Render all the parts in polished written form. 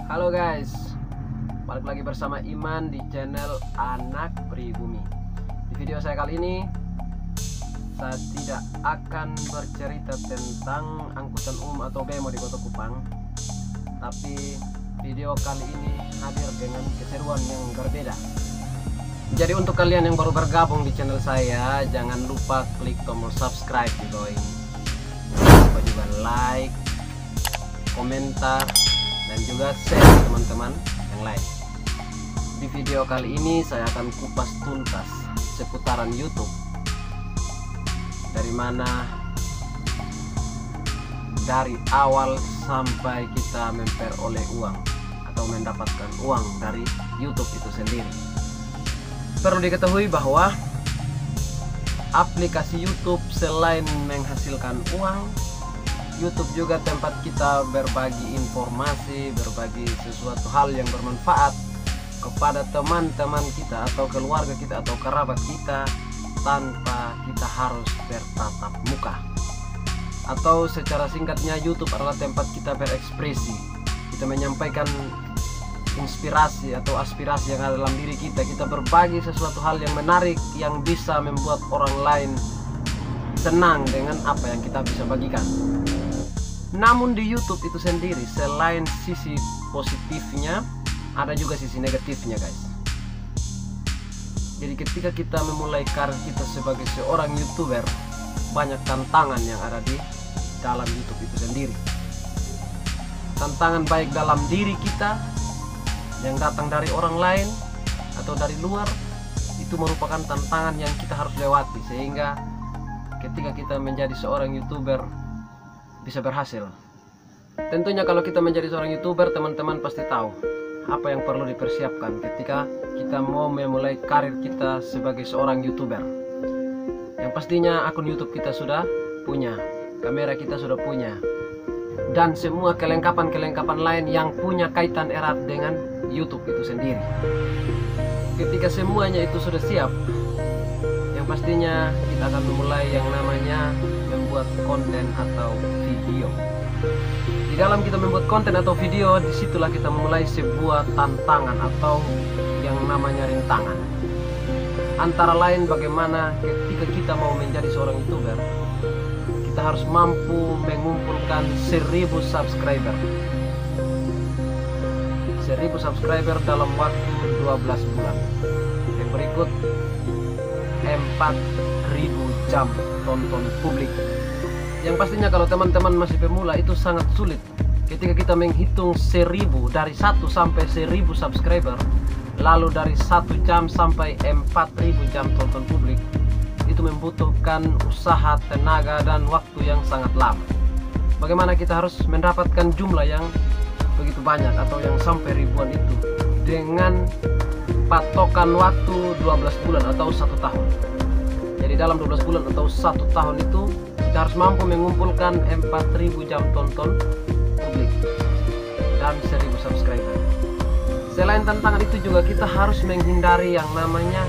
Halo guys, balik lagi bersama Iman di channel Anak Pribumi. Di video saya kali ini, saya tidak akan bercerita tentang angkutan umum atau bemo di Kota Kupang, tapi video kali ini hadir dengan keseruan yang berbeda. Jadi untuk kalian yang baru bergabung di channel saya, jangan lupa klik tombol subscribe di bawah ini. Jangan lupa juga like, komentar, dan juga share ke teman-teman yang lain. Di video kali ini saya akan kupas tuntas seputaran YouTube, dari mana dari awal sampai kita memperoleh uang atau mendapatkan uang dari YouTube itu sendiri. Perlu diketahui bahwa aplikasi YouTube selain menghasilkan uang, YouTube juga tempat kita berbagi informasi, berbagi sesuatu hal yang bermanfaat kepada teman-teman kita atau keluarga kita atau kerabat kita tanpa kita harus bertatap muka. Atau secara singkatnya, YouTube adalah tempat kita berekspresi. Kita menyampaikan inspirasi atau aspirasi yang ada dalam diri kita. Kita berbagi sesuatu hal yang menarik yang bisa membuat orang lain senang dengan apa yang kita bisa bagikan. Namun di YouTube itu sendiri, selain sisi positifnya, ada juga sisi negatifnya guys. Jadi ketika kita memulai karir kita sebagai seorang YouTuber, banyak tantangan yang ada di dalam YouTube itu sendiri. Tantangan baik dalam diri kita yang datang dari orang lain atau dari luar, itu merupakan tantangan yang kita harus lewati, sehingga ketika kita menjadi seorang YouTuber bisa berhasil. Tentunya kalau kita menjadi seorang YouTuber, teman-teman pasti tahu apa yang perlu dipersiapkan ketika kita mau memulai karir kita sebagai seorang YouTuber. Yang pastinya akun YouTube kita sudah punya, kamera kita sudah punya, dan semua kelengkapan-kelengkapan lain yang punya kaitan erat dengan YouTube itu sendiri. Ketika semuanya itu sudah siap, yang pastinya kita akan memulai yang namanya membuat konten atau video. Di dalam kita membuat konten atau video, disitulah kita memulai sebuah tantangan atau yang namanya rintangan. Antara lain bagaimana ketika kita mau menjadi seorang YouTuber, kita harus mampu mengumpulkan 1000 subscriber. 1000 subscriber dalam waktu 12 bulan. Yang berikut 4000 jam tonton publik. Yang pastinya kalau teman-teman masih pemula itu sangat sulit. Ketika kita menghitung 1000 dari 1 sampai 1000 subscriber, lalu dari 1 jam sampai 4000 jam tonton publik, itu membutuhkan usaha, tenaga, dan waktu yang sangat lama. Bagaimana kita harus mendapatkan jumlah yang begitu banyak atau yang sampai ribuan itu dengan patokan waktu 12 bulan atau 1 tahun. Jadi dalam 12 bulan atau 1 tahun itu kita harus mampu mengumpulkan 4000 jam tonton publik dan 1000 subscriber. Selain tantangan itu juga kita harus menghindari yang namanya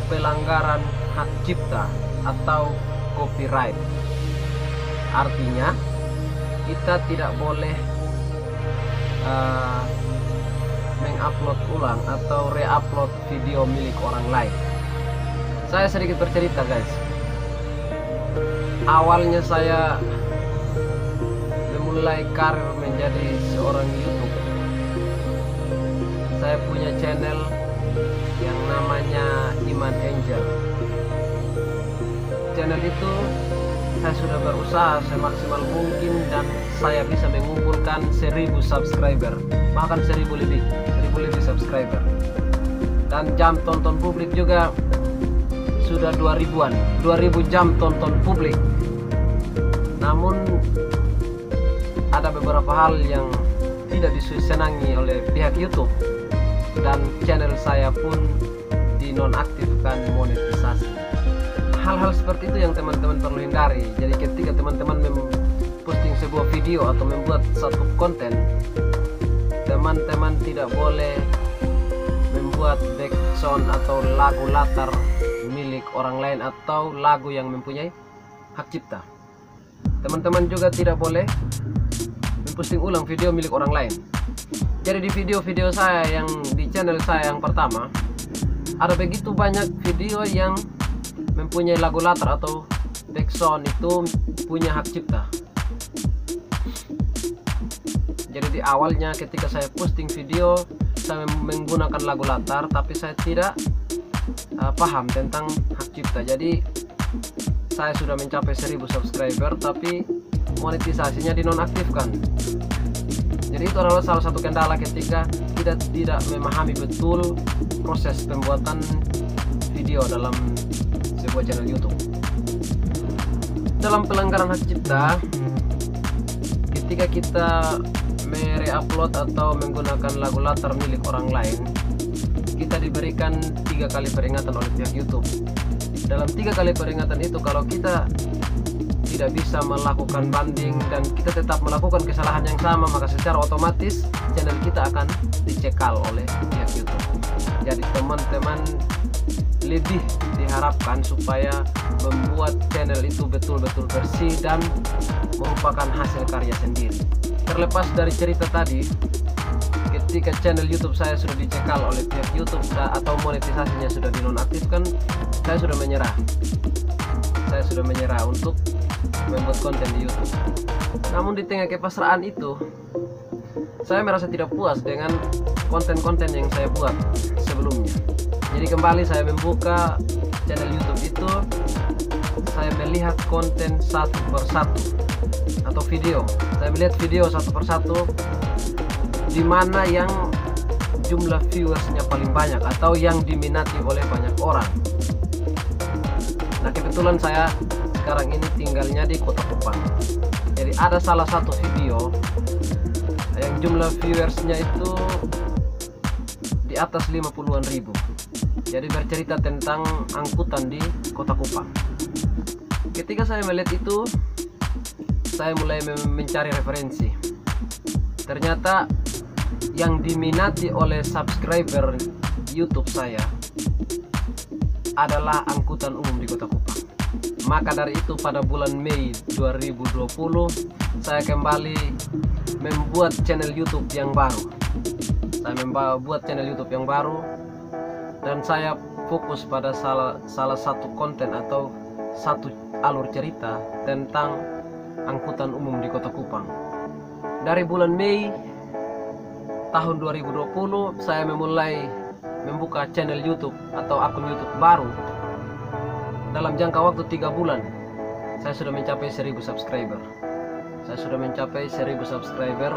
pelanggaran hak cipta atau copyright. Artinya kita tidak boleh mengupload ulang atau reupload video milik orang lain. Saya sedikit bercerita guys. Awalnya saya memulai karir menjadi seorang YouTube. Saya punya channel yang namanya Iman Angel. Channel itu saya sudah berusaha semaksimal mungkin dan saya bisa mengumpulkan 1000 subscriber, bahkan 1000 lebih subscriber. Dan jam tonton publik juga sudah 2000-an, 2000 jam tonton publik. Namun ada beberapa hal yang tidak disenangi oleh pihak YouTube, dan channel saya pun dinonaktifkan monetisasi. Hal-hal seperti itu yang teman-teman perlu hindari. Jadi ketika teman-teman memposting sebuah video atau membuat satu konten, teman-teman tidak boleh membuat background atau lagu latar milik orang lain atau lagu yang mempunyai hak cipta. Teman-teman juga tidak boleh memposting ulang video milik orang lain. Jadi di video-video saya yang di channel saya yang pertama, ada begitu banyak video yang mempunyai lagu latar atau background itu punya hak cipta. Jadi di awalnya ketika saya posting video, saya menggunakan lagu latar, tapi saya tidak paham tentang hak cipta. Jadi saya sudah mencapai 1000 subscriber, tapi monetisasinya dinonaktifkan. Jadi itu adalah salah satu kendala ketika kita tidak memahami betul proses pembuatan video dalam sebuah channel YouTube. Dalam pelanggaran hak cipta, ketika kita mere-upload atau menggunakan lagu latar milik orang lain, kita diberikan 3 kali peringatan oleh pihak YouTube. Dalam 3 kali peringatan itu, kalau kita tidak bisa melakukan banding dan kita tetap melakukan kesalahan yang sama, maka secara otomatis channel kita akan dicekal oleh pihak YouTube. Jadi teman-teman lebih diharapkan supaya membuat channel itu betul-betul bersih dan merupakan hasil karya sendiri. Terlepas dari cerita tadi, ketika channel YouTube saya sudah dicekal oleh pihak YouTube atau monetisasinya sudah dinonaktifkan, saya sudah menyerah. Saya sudah menyerah untuk membuat konten di YouTube. Namun di tengah kepasrahan itu, saya merasa tidak puas dengan konten-konten yang saya buat sebelumnya. Jadi kembali saya membuka channel YouTube itu, saya melihat konten satu persatu atau video. Saya melihat video satu persatu di mana yang jumlah viewersnya paling banyak atau yang diminati oleh banyak orang. Nah, kebetulan saya sekarang ini tinggalnya di Kota Kupang. Jadi ada salah satu video yang jumlah viewersnya itu di atas 50-an ribu. Jadi bercerita tentang angkutan di Kota Kupang. Ketika saya melihat itu, saya mulai mencari referensi. Ternyata yang diminati oleh subscriber YouTube saya adalah angkutan umum di Kota Kupang. Maka dari itu pada bulan Mei 2020 saya kembali membuat channel YouTube yang baru. Saya membuat channel YouTube yang baru dan saya fokus pada salah satu konten atau satu alur cerita tentang angkutan umum di Kota Kupang. Dari bulan Mei tahun 2020 saya memulai membuka channel YouTube atau akun YouTube baru. Dalam jangka waktu 3 bulan saya sudah mencapai 1000 subscriber. Saya sudah mencapai 1000 subscriber.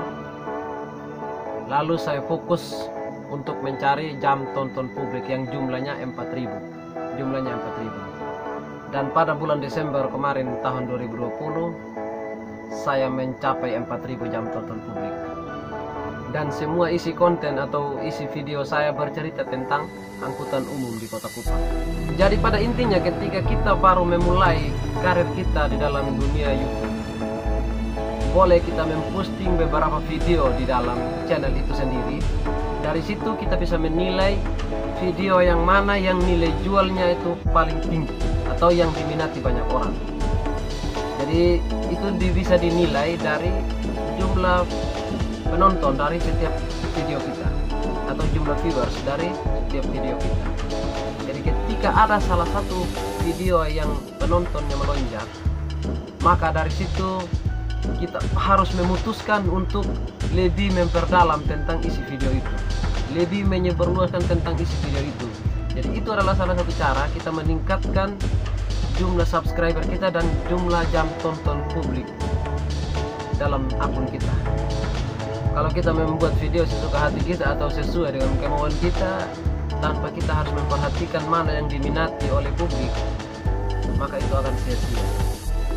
Lalu saya fokus untuk mencari jam tonton publik yang jumlahnya 4000. Dan pada bulan Desember kemarin tahun 2020 saya mencapai 4000 jam tonton publik. Dan semua isi konten atau isi video saya bercerita tentang angkutan umum di Kota Kupang. Jadi pada intinya ketika kita baru memulai karir kita di dalam dunia YouTube, boleh kita memposting beberapa video di dalam channel itu sendiri. Dari situ kita bisa menilai video yang mana yang nilai jualnya itu paling tinggi atau yang diminati banyak orang. Jadi itu bisa dinilai dari jumlah penonton dari setiap video kita atau jumlah viewers dari setiap video kita. Jadi ketika ada salah satu video yang penontonnya melonjak, maka dari situ kita harus memutuskan untuk lebih memperdalam tentang isi video itu, lebih menyebarluaskan tentang isi video itu. Jadi itu adalah salah satu cara kita meningkatkan jumlah subscriber kita dan jumlah jam tonton publik dalam akun kita. Kalau kita membuat video sesuka hati kita atau sesuai dengan kemauan kita tanpa kita harus memperhatikan mana yang diminati oleh publik, maka itu akan sia-sia.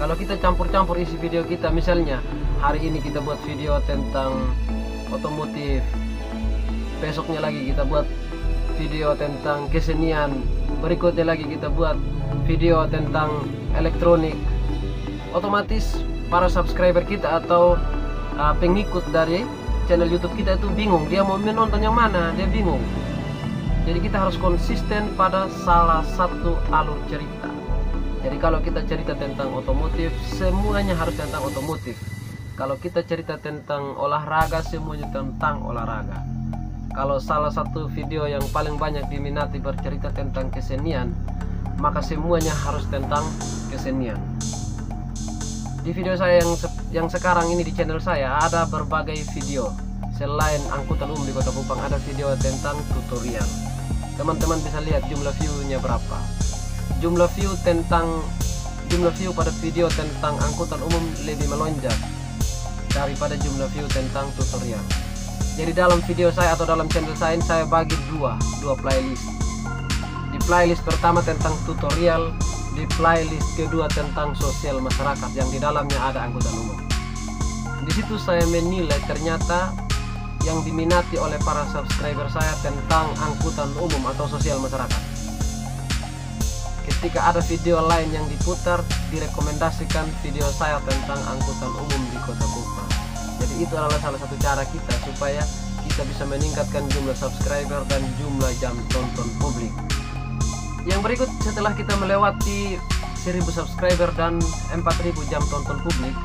Kalau kita campur-campur isi video kita, misalnya hari ini kita buat video tentang otomotif, besoknya lagi kita buat video tentang kesenian, berikutnya lagi kita buat video tentang elektronik, otomatis para subscriber kita atau pengikut dari channel YouTube kita itu bingung, dia mau menonton yang mana, dia bingung. Jadi kita harus konsisten pada salah satu alur cerita. Jadi kalau kita cerita tentang otomotif, semuanya harus tentang otomotif. Kalau kita cerita tentang olahraga, semuanya tentang olahraga. Kalau salah satu video yang paling banyak diminati bercerita tentang kesenian, maka semuanya harus tentang kesenian. Di video saya yang sekarang ini di channel saya ada berbagai video. Selain angkutan umum di Kota Kupang, ada video tentang tutorial. Teman-teman bisa lihat jumlah view-nya berapa. Jumlah view pada video tentang angkutan umum lebih melonjak daripada jumlah view tentang tutorial. Jadi dalam video saya atau dalam channel saya bagi dua playlist. Di playlist pertama tentang tutorial, di playlist kedua tentang sosial masyarakat yang di dalamnya ada angkutan umum. Di situ saya menilai ternyata yang diminati oleh para subscriber saya tentang angkutan umum atau sosial masyarakat. Ketika ada video lain yang diputar, direkomendasikan video saya tentang angkutan umum di Kota Kupang. Jadi itu adalah salah satu cara kita supaya kita bisa meningkatkan jumlah subscriber dan jumlah jam tonton publik. Yang berikut, setelah kita melewati 1000 subscriber dan 4000 jam tonton publik,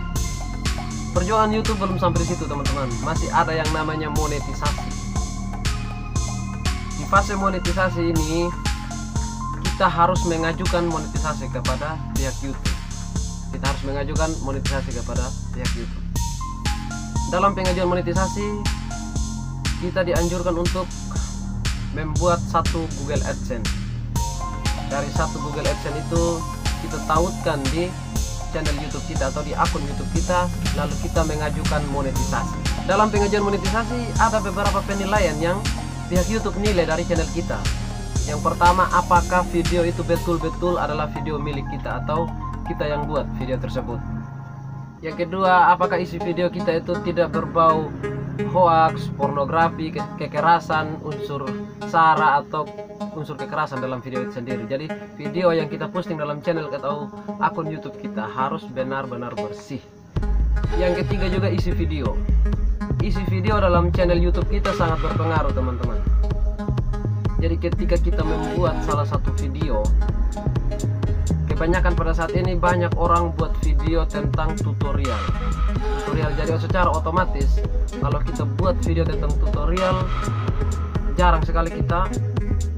perjuangan YouTube belum sampai di situ, teman-teman. Masih ada yang namanya monetisasi. Di fase monetisasi ini kita harus mengajukan monetisasi kepada pihak YouTube. Kita harus mengajukan monetisasi kepada pihak YouTube. Dalam pengajuan monetisasi, kita dianjurkan untuk membuat satu Google AdSense. Dari satu Google AdSense itu kita tautkan di channel YouTube kita atau di akun YouTube kita, lalu kita mengajukan monetisasi. Dalam pengajuan monetisasi ada beberapa penilaian yang pihak YouTube nilai dari channel kita. Yang pertama, apakah video itu betul-betul adalah video milik kita atau kita yang buat video tersebut. Yang kedua, apakah isi video kita itu tidak berbau hoax, pornografi, kekerasan, unsur sara atau unsur kekerasan dalam video itu sendiri. Jadi video yang kita posting dalam channel atau akun YouTube kita harus benar-benar bersih. Yang ketiga juga isi video. Isi video dalam channel YouTube kita sangat berpengaruh, teman-teman. Jadi ketika kita membuat salah satu video, kebanyakan pada saat ini banyak orang buat video tentang tutorial. Jadi secara otomatis kalau kita buat video tentang tutorial, jarang sekali kita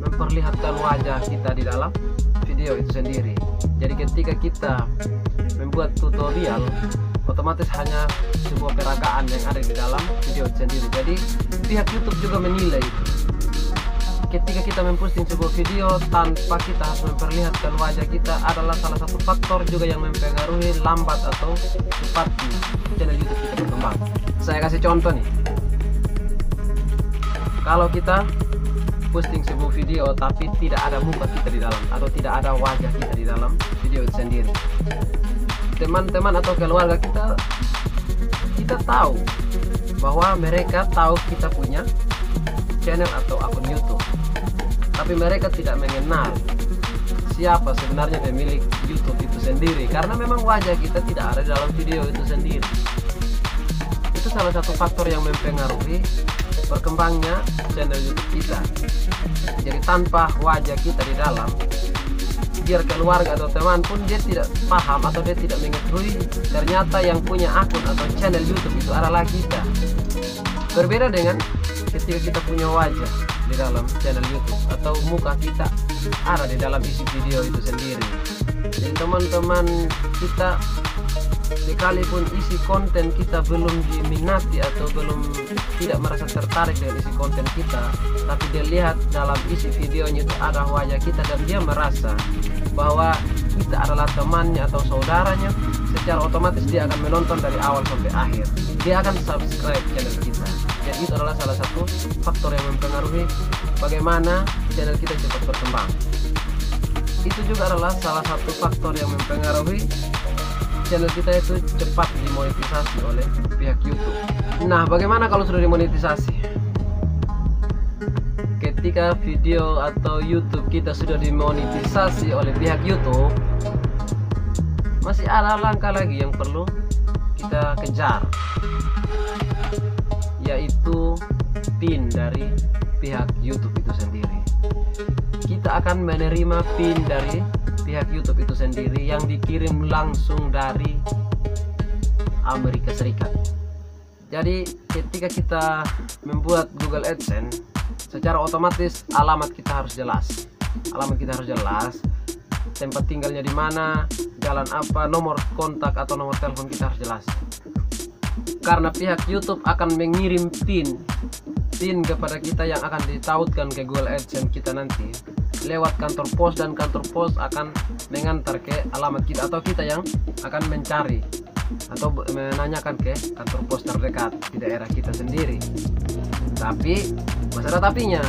memperlihatkan wajah kita di dalam video itu sendiri. Jadi ketika kita membuat tutorial, otomatis hanya sebuah peragaan yang ada di dalam video itu sendiri. Jadi pihak YouTube juga menilai itu. Ketika kita memposting sebuah video tanpa kita harus memperlihatkan wajah kita adalah salah satu faktor juga yang mempengaruhi lambat atau cepat channel YouTube kita berkembang. Saya kasih contoh nih. Kalau kita posting sebuah video tapi tidak ada muka kita di dalam atau tidak ada wajah kita di dalam video itu sendiri, teman-teman atau keluarga kita tahu bahwa mereka tahu kita punya channel atau akun YouTube, tapi mereka tidak mengenal siapa sebenarnya pemilik YouTube itu sendiri karena memang wajah kita tidak ada dalam video itu sendiri. Itu salah satu faktor yang mempengaruhi berkembangnya channel YouTube kita. Jadi tanpa wajah kita di dalam, biar keluarga atau teman pun dia tidak paham atau dia tidak mengetahui ternyata yang punya akun atau channel YouTube itu adalah kita. Berbeda dengan ketika kita punya wajah di dalam channel YouTube atau muka kita ada di dalam isi video itu sendiri. Jadi teman-teman kita, sekalipun isi konten kita belum diminati atau tidak merasa tertarik dengan isi konten kita, tapi dia lihat dalam isi videonya itu ada wajah kita dan dia merasa bahwa kita adalah temannya atau saudaranya, secara otomatis dia akan menonton dari awal sampai akhir. Dia akan subscribe channel kita. Dan itu adalah salah satu faktor yang mempengaruhi bagaimana channel kita cepat berkembang. Itu juga adalah salah satu faktor yang mempengaruhi channel kita itu cepat dimonetisasi oleh pihak YouTube. Nah, bagaimana kalau sudah dimonetisasi? Ketika video atau YouTube kita sudah dimonetisasi oleh pihak YouTube, masih ada langkah lagi yang perlu kita kejar, yaitu PIN dari pihak YouTube itu sendiri. Kita akan menerima PIN dari pihak YouTube itu sendiri yang dikirim langsung dari Amerika Serikat. Jadi ketika kita membuat Google AdSense, secara otomatis alamat kita harus jelas. Alamat kita harus jelas, tempat tinggalnya di mana, jalan apa, nomor kontak atau nomor telepon kita harus jelas. Karena pihak YouTube akan mengirim pin kepada kita yang akan ditautkan ke Google AdSense kita nanti lewat kantor pos, dan kantor pos akan mengantar ke alamat kita atau kita yang akan mencari atau menanyakan ke kantor pos terdekat di daerah kita sendiri. Tapi masalah tapinya,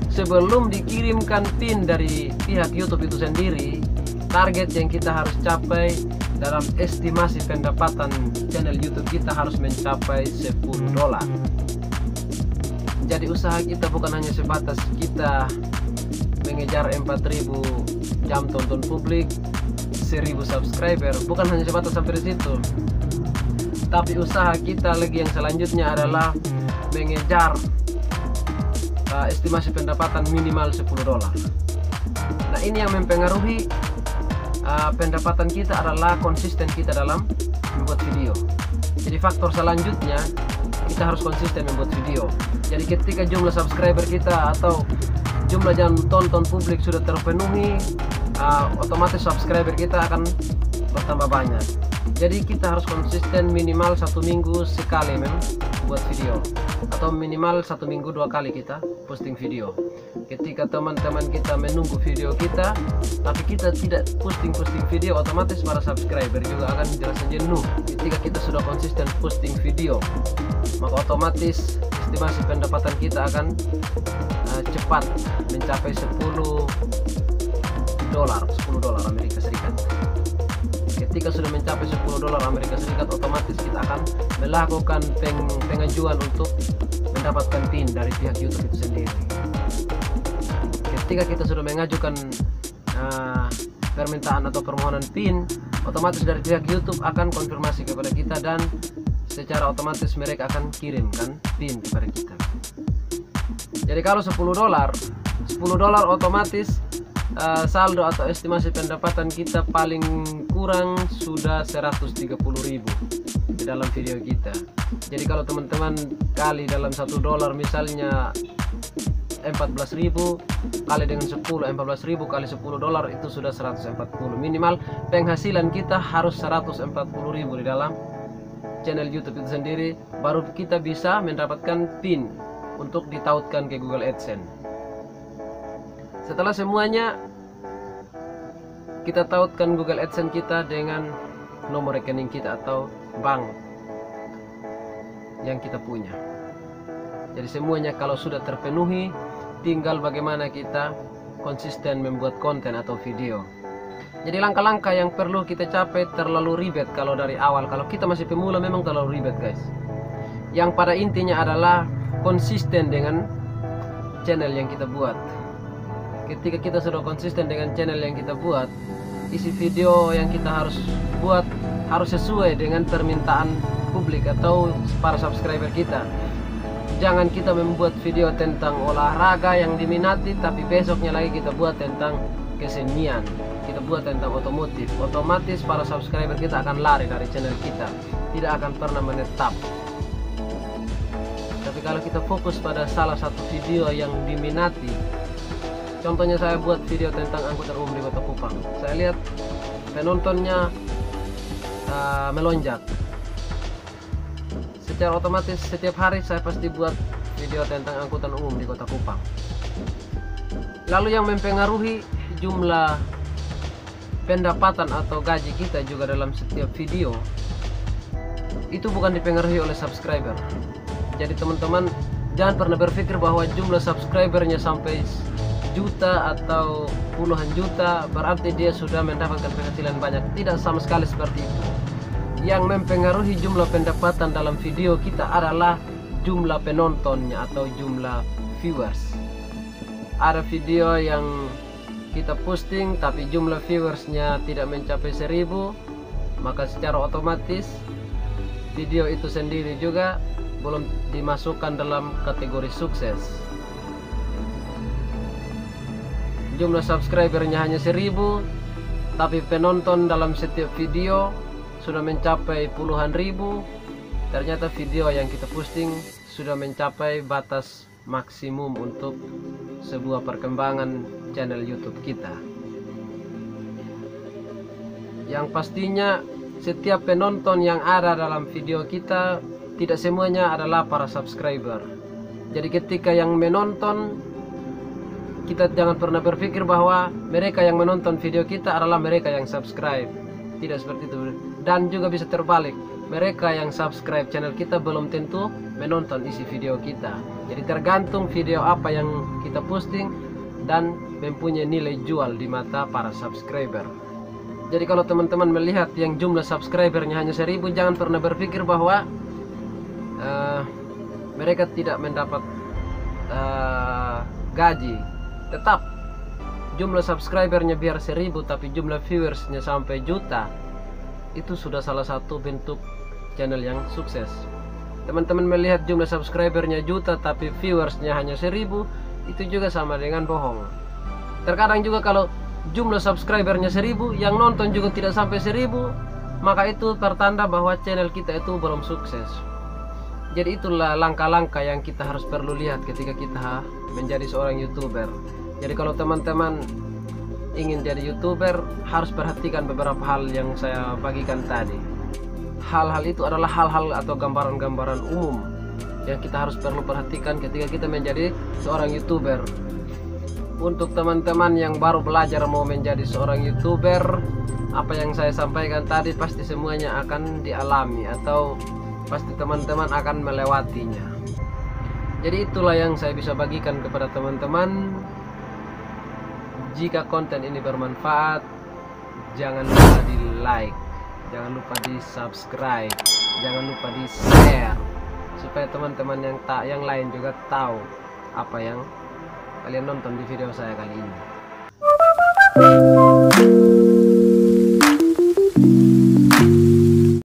sebelum dikirimkan pin dari pihak YouTube itu sendiri, target yang kita harus capai dalam estimasi pendapatan channel YouTube kita harus mencapai $10. Jadi usaha kita bukan hanya sebatas kita mengejar 4.000 jam tonton publik, 1.000 subscriber, bukan hanya sebatas sampai di situ. Tapi usaha kita lagi yang selanjutnya adalah mengejar estimasi pendapatan minimal $10. Nah, ini yang mempengaruhi pendapatan kita adalah konsisten kita dalam membuat video. Jadi faktor selanjutnya, kita harus konsisten membuat video. Jadi ketika jumlah subscriber kita atau jumlah jam tonton publik sudah terpenuhi, otomatis subscriber kita akan bertambah banyak. Jadi kita harus konsisten minimal 1 minggu sekali membuat video, atau minimal 1 minggu 2 kali kita posting video. Ketika teman-teman kita menunggu video kita tapi kita tidak posting video, otomatis para subscriber juga akan dirasa jenuh. Ketika kita sudah konsisten posting video, maka otomatis estimasi pendapatan kita akan cepat mencapai $10 Amerika Serikat. Ketika sudah mencapai $10 Amerika Serikat, otomatis kita akan melakukan pengajuan untuk mendapatkan PIN dari pihak YouTube itu sendiri. Ketika kita sudah mengajukan permintaan atau permohonan PIN, otomatis dari pihak YouTube akan konfirmasi kepada kita dan secara otomatis mereka akan kirimkan PIN kepada kita. Jadi kalau $10 otomatis saldo atau estimasi pendapatan kita paling kurang sudah 130.000 di dalam video kita. Jadi kalau teman-teman kali dalam $1 misalnya 14.000 kali dengan 10, 14.000 kali $10 itu sudah 140. Minimal penghasilan kita harus 140.000 di dalam channel YouTube itu sendiri, baru kita bisa mendapatkan PIN untuk ditautkan ke Google AdSense. Setelah semuanya kita tautkan Google AdSense kita dengan nomor rekening kita atau bank yang kita punya. Jadi semuanya kalau sudah terpenuhi, tinggal bagaimana kita konsisten membuat konten atau video. Jadi langkah-langkah yang perlu kita capai terlalu ribet kalau dari awal. Kalau kita masih pemula memang terlalu ribet, guys. Yang pada intinya adalah konsisten dengan channel yang kita buat. Ketika kita sudah konsisten dengan channel yang kita buat, isi video yang kita harus buat harus sesuai dengan permintaan publik atau para subscriber kita. Jangan kita membuat video tentang olahraga yang diminati, tapi besoknya lagi kita buat tentang kesenian, kita buat tentang otomotif. Otomatis para subscriber kita akan lari dari channel kita, tidak akan pernah menetap. Tapi kalau kita fokus pada salah satu video yang diminati, contohnya saya buat video tentang angkutan umum di Kota Kupang, saya lihat penontonnya melonjak. Secara otomatis setiap hari saya pasti buat video tentang angkutan umum di Kota Kupang. Lalu yang mempengaruhi jumlah pendapatan atau gaji kita juga dalam setiap video itu bukan dipengaruhi oleh subscriber. Jadi teman-teman jangan pernah berpikir bahwa jumlah subscribernya sampai juta atau puluhan juta berarti dia sudah mendapatkan penghasilan banyak. Tidak sama sekali seperti itu. Yang mempengaruhi jumlah pendapatan dalam video kita adalah jumlah penontonnya atau jumlah viewers. Ada video yang kita posting tapi jumlah viewersnya tidak mencapai 1.000, maka secara otomatis video itu sendiri juga belum dimasukkan dalam kategori sukses. Jumlah subscribernya hanya 1.000, tapi penonton dalam setiap video sudah mencapai puluhan ribu, ternyata video yang kita posting sudah mencapai batas maksimum untuk sebuah perkembangan channel YouTube kita. Yang pastinya setiap penonton yang ada dalam video kita tidak semuanya adalah para subscriber. Jadi ketika yang menonton, kita jangan pernah berpikir bahwa mereka yang menonton video kita adalah mereka yang subscribe. Tidak seperti itu. Dan juga bisa terbalik, mereka yang subscribe channel kita belum tentu menonton isi video kita. Jadi tergantung video apa yang kita posting dan mempunyai nilai jual di mata para subscriber. Jadi kalau teman-teman melihat yang jumlah subscribernya hanya 1000, jangan pernah berpikir bahwa mereka tidak mendapat gaji. Tetap jumlah subscribernya biar 1000 tapi jumlah viewersnya sampai juta, itu sudah salah satu bentuk channel yang sukses. Teman-teman melihat jumlah subscribernya juta tapi viewersnya hanya 1000, itu juga sama dengan bohong. Terkadang juga kalau jumlah subscribernya 1000, yang nonton juga tidak sampai 1000, maka itu pertanda bahwa channel kita itu belum sukses. Jadi itulah langkah-langkah yang kita harus perlu lihat ketika kita menjadi seorang YouTuber. Jadi kalau teman-teman ingin jadi YouTuber, harus perhatikan beberapa hal yang saya bagikan tadi. Hal-hal itu adalah hal-hal atau gambaran-gambaran umum yang kita harus perlu perhatikan ketika kita menjadi seorang YouTuber. Untuk teman-teman yang baru belajar mau menjadi seorang YouTuber, apa yang saya sampaikan tadi pasti semuanya akan dialami atau pasti teman-teman akan melewatinya. Jadi itulah yang saya bisa bagikan kepada teman-teman. Jika konten ini bermanfaat, jangan lupa di like, jangan lupa di subscribe, jangan lupa di share, supaya teman-teman yang lain juga tahu apa yang kalian nonton di video saya kali ini.